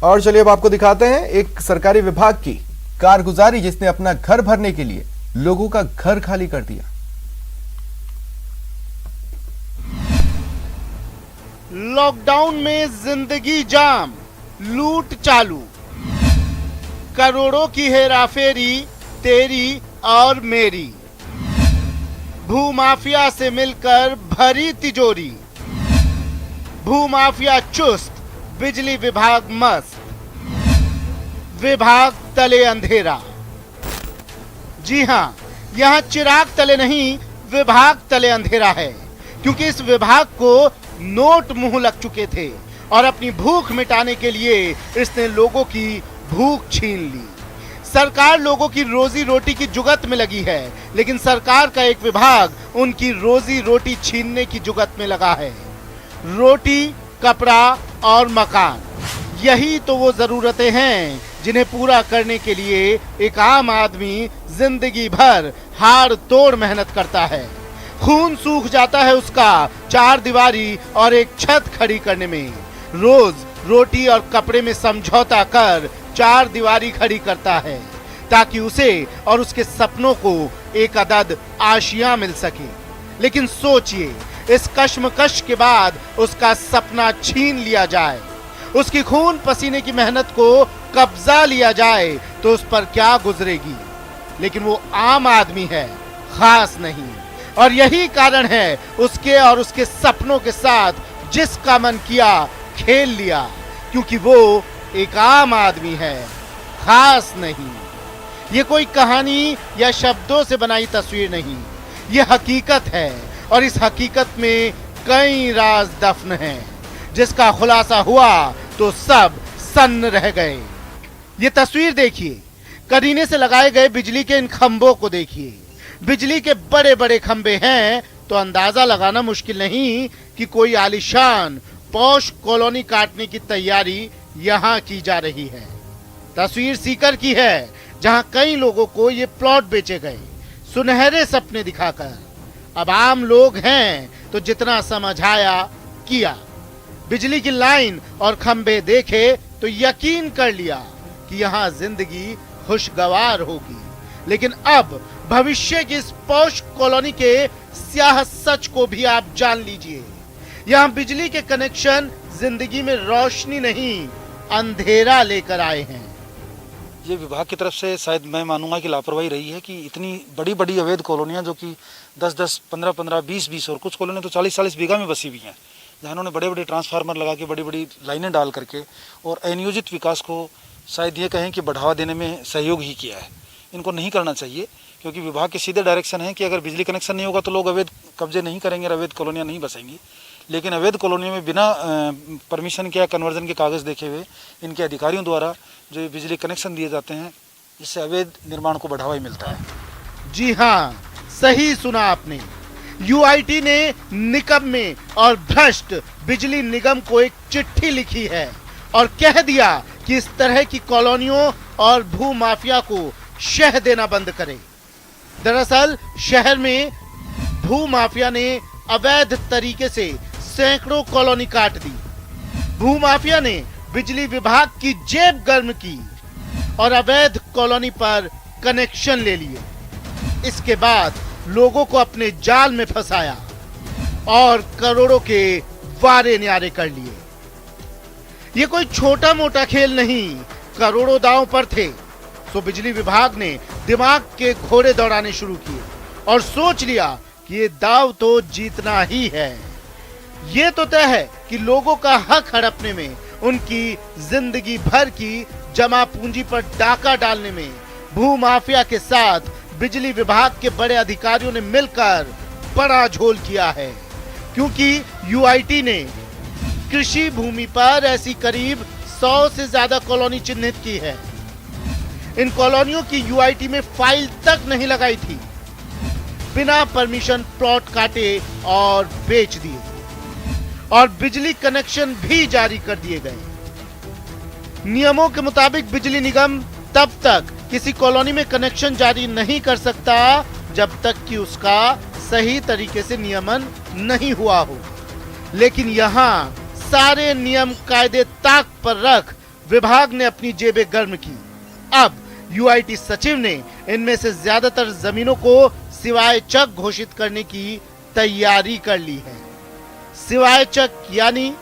और चलिए अब आपको दिखाते हैं एक सरकारी विभाग की कारगुजारी जिसने अपना घर भरने के लिए लोगों का घर खाली कर दिया। लॉकडाउन में जिंदगी जाम, लूट चालू, करोड़ों की हेराफेरी तेरी और मेरी, भूमाफिया से मिलकर भरी तिजोरी, भूमाफिया चुस्त, बिजली विभाग मस्त, विभाग तले अंधेरा। जी हां, यहां चिराग तले नहीं, विभाग तले अंधेरा है, क्योंकि इस विभाग को नोट मुंह लग चुके थे और अपनी भूख मिटाने के लिए इसने लोगों की भूख छीन ली। सरकार लोगों की रोजी रोटी की जुगत में लगी है, लेकिन सरकार का एक विभाग उनकी रोजी रोटी छीनने की जुगत में लगा है। रोटी, कपड़ा और मकान, यही तो वो जरूरतें हैं जिन्हें पूरा करने के लिए एक आम आदमी जिंदगी भर हाड़ तोड़ मेहनत करता है। खून सूख जाता है उसका चार दीवारी और एक छत खड़ी करने में। रोज रोटी और कपड़े में समझौता कर चार दीवारी खड़ी करता है ताकि उसे और उसके सपनों को एक अदद आशियां मिल सके। लेकिन सोचिए, इस कश्मकश के बाद उसका सपना छीन लिया जाए, उसकी खून पसीने की मेहनत को कब्जा लिया जाए तो उस पर क्या गुजरेगी। लेकिन वो आम आदमी है, खास नहीं, और यही कारण है उसके और उसके सपनों के साथ जिसका मन किया खेल लिया, क्योंकि वो एक आम आदमी है, खास नहीं। ये कोई कहानी या शब्दों से बनाई तस्वीर नहीं, ये हकीकत है, और इस हकीकत में कई राज दफन हैं, जिसका खुलासा हुआ तो सब सन्न रह गए। ये तस्वीर देखिए, करीने से लगाए गए बिजली के इन खंभों को देखिए। बिजली के बड़े बड़े खंभे हैं तो अंदाजा लगाना मुश्किल नहीं कि कोई आलीशान पॉश कॉलोनी काटने की तैयारी यहां की जा रही है। तस्वीर सीकर की है, जहां कई लोगों को ये प्लॉट बेचे गए सुनहरे सपने दिखाकर। अब आम लोग हैं तो जितना समझ आया किया। बिजली की लाइन और खंभे देखे तो यकीन कर लिया कि यहां जिंदगी खुशगवार होगी। लेकिन अब भविष्य की इस पॉश कॉलोनी के स्याह सच को भी आप जान लीजिए। यहां बिजली के कनेक्शन जिंदगी में रोशनी नहीं, अंधेरा लेकर आए हैं। ये विभाग की तरफ से शायद मैं मानूंगा कि लापरवाही रही है कि इतनी बड़ी बड़ी अवैध कॉलोनियां जो कि 10-10, 15-15, 20-20 और कुछ कॉलोनियां तो 40-40 बीघा में बसी हुई हैं, जहाँ इन्होंने बड़े बड़े ट्रांसफार्मर लगा के बड़ी बड़ी लाइनें डाल करके और अनियोजित विकास को शायद ये कहें कि बढ़ावा देने में सहयोग ही किया है। इनको नहीं करना चाहिए, क्योंकि विभाग के सीधे डायरेक्शन है कि अगर बिजली कनेक्शन नहीं होगा तो लोग अवैध कब्जे नहीं करेंगे और अवैध कॉलोनियाँ नहीं बसेंगी। लेकिन अवैध कॉलोनियों में बिना परमिशन के या कन्वर्जन के कागज़ देखे हुए इनके अधिकारियों द्वारा जो बिजली कनेक्शन दिए जाते हैं, इससे अवैध निर्माण को बढ़ावा ही मिलता है। जी हाँ, सही सुना आपने। यूआईटी ने निकम में और भ्रष्ट बिजली निगम को एक चिट्ठी लिखी है और कह दिया कि इस तरह की कॉलोनियों और भू माफिया को शह देना बंद करें। दरअसल शहर में भू माफिया ने अवैध तरीके से सैकड़ों कॉलोनी काट दी। भू माफिया ने बिजली विभाग की जेब गर्म की और अवैध कॉलोनी पर कनेक्शन ले लिए। इसके बाद लोगों को अपने जाल में फंसाया और करोड़ों के वारे न्यारे कर लिए। ये कोई छोटा मोटा खेल नहीं, करोड़ों दांव पर थे। तो बिजली विभाग ने दिमाग के घोड़े दौड़ाने शुरू किए और सोच लिया कि ये दाव तो जीतना ही है। ये तो तय है कि लोगों का हक हड़पने में, उनकी जिंदगी भर की जमा पूंजी पर डाका डालने में भू माफिया के साथ बिजली विभाग के बड़े अधिकारियों ने मिलकर बड़ा झोल किया है। क्योंकि यूआईटी ने कृषि भूमि पर ऐसी करीब 100 से ज्यादा कॉलोनी चिन्हित की है। इन कॉलोनियों की यूआईटी में फाइल तक नहीं लगाई थी। बिना परमिशन प्लॉट काटे और बेच दिए और बिजली कनेक्शन भी जारी कर दिए गए। नियमों के मुताबिक बिजली निगम तब तक किसी कॉलोनी में कनेक्शन जारी नहीं कर सकता जब तक कि उसका सही तरीके से नियमन नहीं हुआ हो। लेकिन यहाँ सारे नियम कायदे ताक पर रख विभाग ने अपनी जेबें गर्म की। अब यूआईटी सचिव ने इनमें से ज्यादातर जमीनों को सिवाय चक घोषित करने की तैयारी कर ली है। सिवाय चक यानी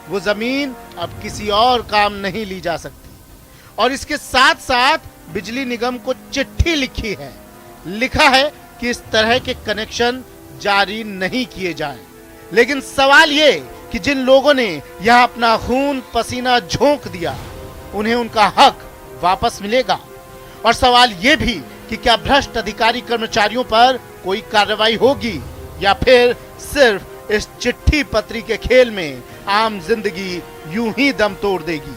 वो जमीन अब किसी और काम नहीं ली जा सकती। और इसके साथ साथ बिजली निगम को चिट्ठी लिखी है। लिखा है कि इस तरह के कनेक्शन जारी नहीं किए जाएं। लेकिन सवाल ये कि जिन लोगों ने यहां अपना खून पसीना झोंक दिया, उन्हें उनका हक वापस मिलेगा? और सवाल ये भी कि क्या भ्रष्ट अधिकारी कर्मचारियों पर कोई कार्रवाई होगी या फिर सिर्फ इस चिट्ठी पत्री के खेल में आम जिंदगी यूं ही दम तोड़ देगी?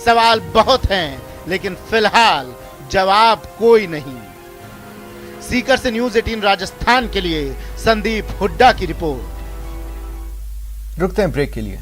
सवाल बहुत हैं, लेकिन फिलहाल जवाब कोई नहीं। सीकर से न्यूज़ 18 राजस्थान के लिए संदीप हुड्डा की रिपोर्ट। रुकते हैं ब्रेक के लिए।